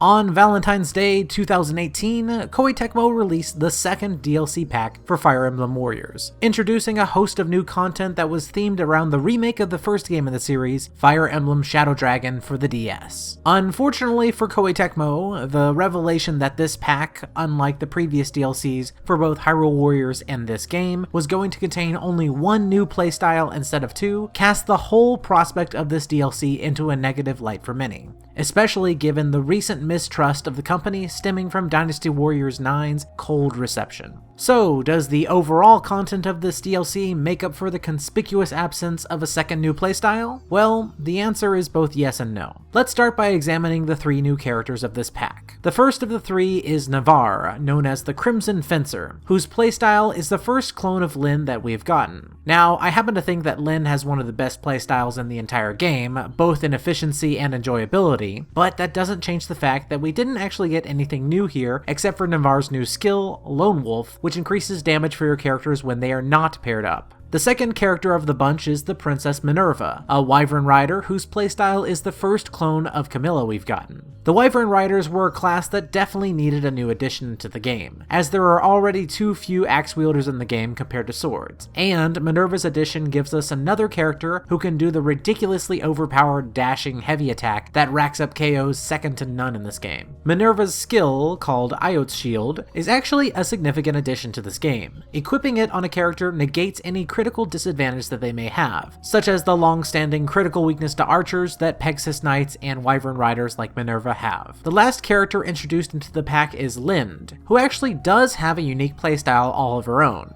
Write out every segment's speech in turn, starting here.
On Valentine's Day 2018, Koei-Tecmo released the second DLC pack for Fire Emblem Warriors, introducing a host of new content that was themed around the remake of the first game in the series, Fire Emblem Shadow Dragon for the DS. Unfortunately for Koei-Tecmo, the revelation that this pack, unlike the previous DLCs for both Hyrule Warriors and this game, was going to contain only one new playstyle instead of two, cast the whole prospect of this DLC into a negative light for many, especially given the recent mistrust of the company stemming from Dynasty Warriors 9's cold reception. So, does the overall content of this DLC make up for the conspicuous absence of a second new playstyle? Well, the answer is both yes and no. Let's start by examining the three new characters of this pack. The first of the three is Minerva, known as the Crimson Fencer, whose playstyle is the first clone of Lyn that we've gotten. Now, I happen to think that Lyn has one of the best playstyles in the entire game, both in efficiency and enjoyability, but that doesn't change the fact that we didn't actually get anything new here except for Minerva's new skill, Lone Wolf, which increases damage for your characters when they are not paired up. The second character of the bunch is the Princess Minerva, a Wyvern Rider whose playstyle is the first clone of Camilla we've gotten. The Wyvern Riders were a class that definitely needed a new addition to the game, as there are already too few axe wielders in the game compared to swords, and Minerva's addition gives us another character who can do the ridiculously overpowered dashing heavy attack that racks up KOs second to none in this game. Minerva's skill, called Iot's Shield, is actually a significant addition to this game. Equipping it on a character negates any critical disadvantage that they may have, such as the long-standing critical weakness to archers that Pegasus Knights and Wyvern Riders like Minerva have. The last character introduced into the pack is Lind, who actually does have a unique playstyle all of her own.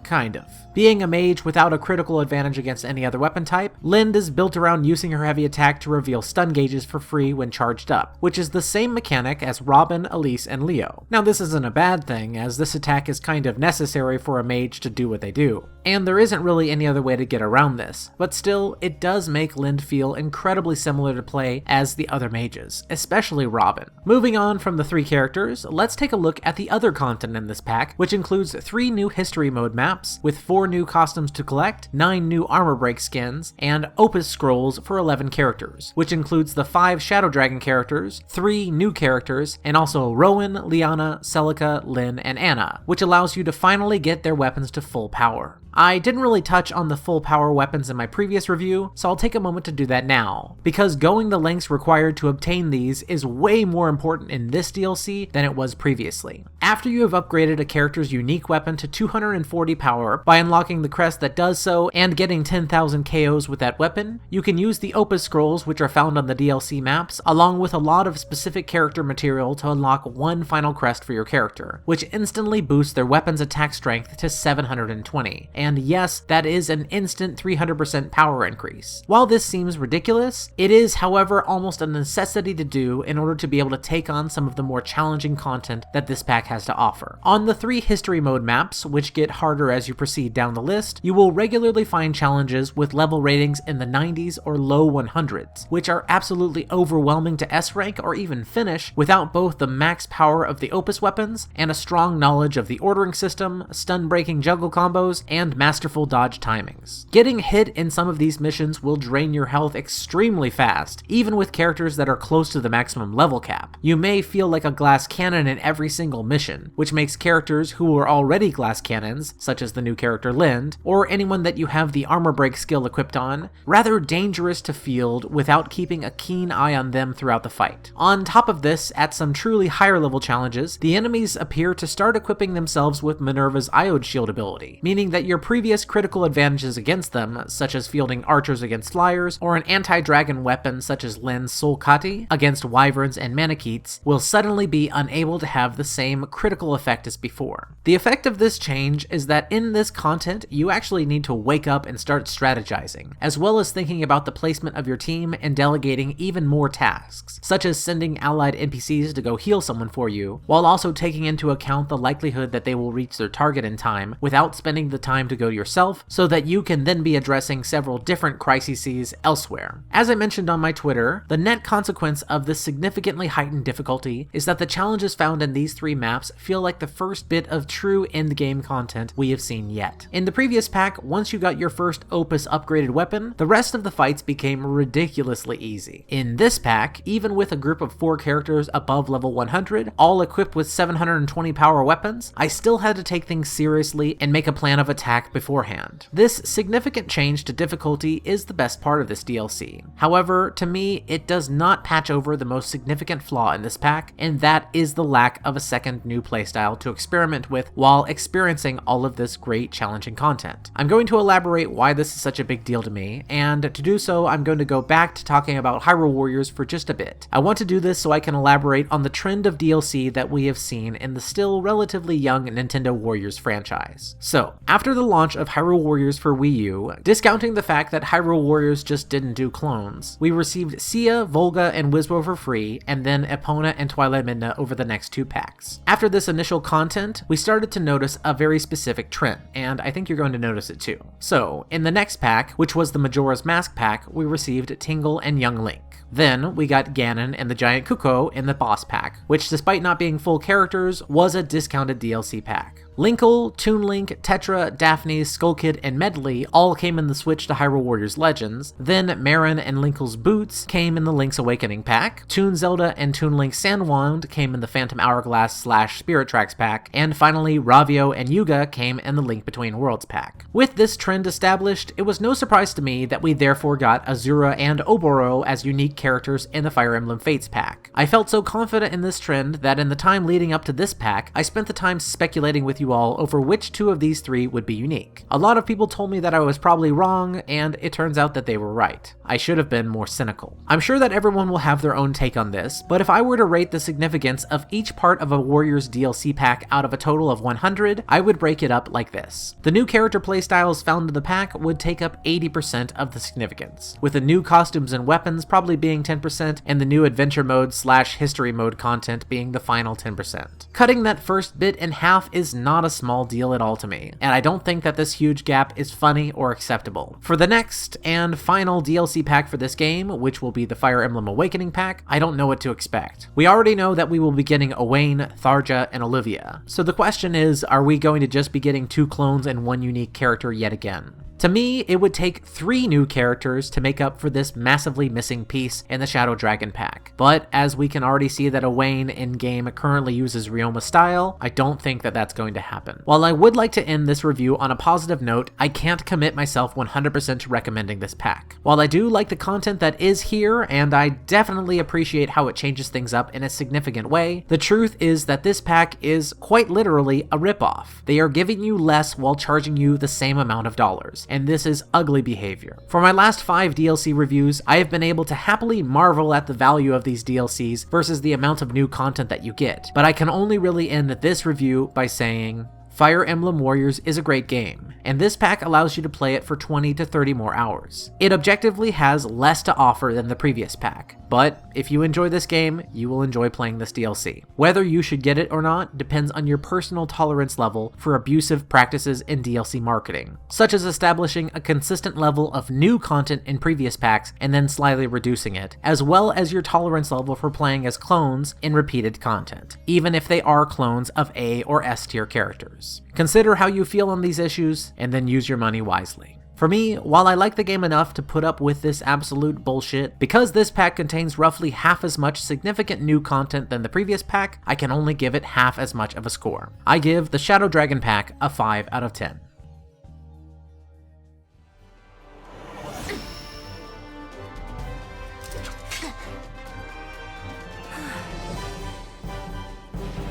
Kind of. Being a mage without a critical advantage against any other weapon type, Lind is built around using her heavy attack to reveal stun gauges for free when charged up, which is the same mechanic as Robin, Elise, and Leo. Now this isn't a bad thing, as this attack is kind of necessary for a mage to do what they do, and there isn't really any other way to get around this, but still, it does make Lind feel incredibly similar to play as the other mages, especially Robin. Moving on from the three characters, let's take a look at the other content in this pack, which includes 3 new history mode maps, with 4 new costumes to collect, 9 new armor break skins, and Opus scrolls for 11 characters, which includes the 5 Shadow Dragon characters, 3 new characters, and also Rowan, Liana, Celica, Lyn, and Anna, which allows you to finally get their weapons to full power. I didn't really touch on the full power weapons in my previous review, so I'll take a moment to do that now, because going the lengths required to obtain these is way more important in this DLC than it was previously. After you have upgraded a character's unique weapon to 240 power by unlocking the crest that does so and getting 10,000 KOs with that weapon, you can use the Opus scrolls which are found on the DLC maps, along with a lot of specific character material to unlock one final crest for your character, which instantly boosts their weapon's attack strength to 720, and yes, that is an instant 300% power increase. While this seems ridiculous, it is, however, almost a necessity to do in order to be able to take on some of the more challenging content that this pack has to offer. On the 3 history mode maps, which get harder as you proceed down the list, you will regularly find challenges with level ratings in the 90s or low 100s, which are absolutely overwhelming to S rank or even finish without both the max power of the Opus weapons and a strong knowledge of the ordering system, stun-breaking juggle combos, and masterful dodge timings. Getting hit in some of these missions will drain your health extremely fast, even with characters that are close to the maximum level cap. You may feel like a glass cannon in every single mission, which makes characters who are already glass cannons, such as the new character Lind, or anyone that you have the armor break skill equipped on, rather dangerous to field without keeping a keen eye on them throughout the fight. On top of this, at some truly higher level challenges, the enemies appear to start equipping themselves with Minerva's Iot's Shield ability, meaning that your previous critical advantages against them, such as fielding archers against flyers, or an anti-dragon weapon such as Lyn's Soul Kati against wyverns and Manicheets, will suddenly be unable to have the same critical effect as before. The effect of this change is that in this content, you actually need to wake up and start strategizing, as well as thinking about the placement of your team and delegating even more tasks, such as sending allied NPCs to go heal someone for you, while also taking into account the likelihood that they will reach their target in time without spending the time time to go yourself, so that you can then be addressing several different crises elsewhere. As I mentioned on my Twitter, the net consequence of this significantly heightened difficulty is that the challenges found in these 3 maps feel like the first bit of true endgame content we have seen yet. In the previous pack, once you got your first Opus upgraded weapon, the rest of the fights became ridiculously easy. In this pack, even with a group of 4 characters above level 100, all equipped with 720 power weapons, I still had to take things seriously and make a plan of attack beforehand. This significant change to difficulty is the best part of this DLC. However, to me, it does not patch over the most significant flaw in this pack, and that is the lack of a second new playstyle to experiment with while experiencing all of this great challenging content. I'm going to elaborate why this is such a big deal to me, and to do so, I'm going to go back to talking about Hyrule Warriors for just a bit. I want to do this so I can elaborate on the trend of DLC that we have seen in the still relatively young Nintendo Warriors franchise. So, after the launch of Hyrule Warriors for Wii U, discounting the fact that Hyrule Warriors just didn't do clones, we received Sia, Volga, and Wiswo for free, and then Epona and Twilight Midna over the next 2 packs. After this initial content, we started to notice a very specific trend, and I think you're going to notice it too. So, in the next pack, which was the Majora's Mask pack, we received Tingle and Young Link. Then, we got Ganon and the Giant Kuko in the boss pack, which despite not being full characters, was a discounted DLC pack. Linkle, Toon Link, Tetra, Daphne, Skull Kid, and Medley all came in the Switch to Hyrule Warriors Legends. Then Marin and Linkle's Boots came in the Link's Awakening pack. Toon Zelda and Toon Link's Sandwand came in the Phantom Hourglass / Spirit Tracks pack. And finally, Ravio and Yuga came in the Link Between Worlds pack. With this trend established, it was no surprise to me that we therefore got Azura and Oboro as unique characters in the Fire Emblem Fates pack. I felt so confident in this trend that in the time leading up to this pack, I spent the time speculating with you all over which 2 of these 3 would be unique. A lot of people told me that I was probably wrong, and it turns out that they were right. I should have been more cynical. I'm sure that everyone will have their own take on this, but if I were to rate the significance of each part of a Warriors DLC pack out of a total of 100, I would break it up like this. The new character playstyles found in the pack would take up 80% of the significance, with the new costumes and weapons probably being 10%, and the new adventure mode / history mode content being the final 10%. Cutting that first bit in half is not a small deal at all to me, and I don't think that this huge gap is funny or acceptable. For the next and final DLC pack for this game, which will be the Fire Emblem Awakening pack, I don't know what to expect. We already know that we will be getting Owain, Tharja, and Olivia, so the question is, are we going to just be getting 2 clones and 1 unique character yet again? To me, it would take 3 new characters to make up for this massively missing piece in the Shadow Dragon pack. But as we can already see that Owain in-game currently uses Ryoma style, I don't think that that's going to happen. While I would like to end this review on a positive note, I can't commit myself 100% to recommending this pack. While I do like the content that is here, and I definitely appreciate how it changes things up in a significant way, the truth is that this pack is quite literally a ripoff. They are giving you less while charging you the same amount of dollars, and this is ugly behavior. For my last 5 DLC reviews, I have been able to happily marvel at the value of these DLCs versus the amount of new content that you get, but I can only really end this review by saying, Fire Emblem Warriors is a great game, and this pack allows you to play it for 20 to 30 more hours. It objectively has less to offer than the previous pack, but if you enjoy this game, you will enjoy playing this DLC. Whether you should get it or not depends on your personal tolerance level for abusive practices in DLC marketing, such as establishing a consistent level of new content in previous packs and then slightly reducing it, as well as your tolerance level for playing as clones in repeated content, even if they are clones of A or S tier characters. Consider how you feel on these issues, and then use your money wisely. For me, while I like the game enough to put up with this absolute bullshit, because this pack contains roughly half as much significant new content than the previous pack, I can only give it half as much of a score. I give the Shadow Dragon pack a 5 out of 10.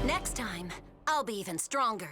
Next time, I'll be even stronger.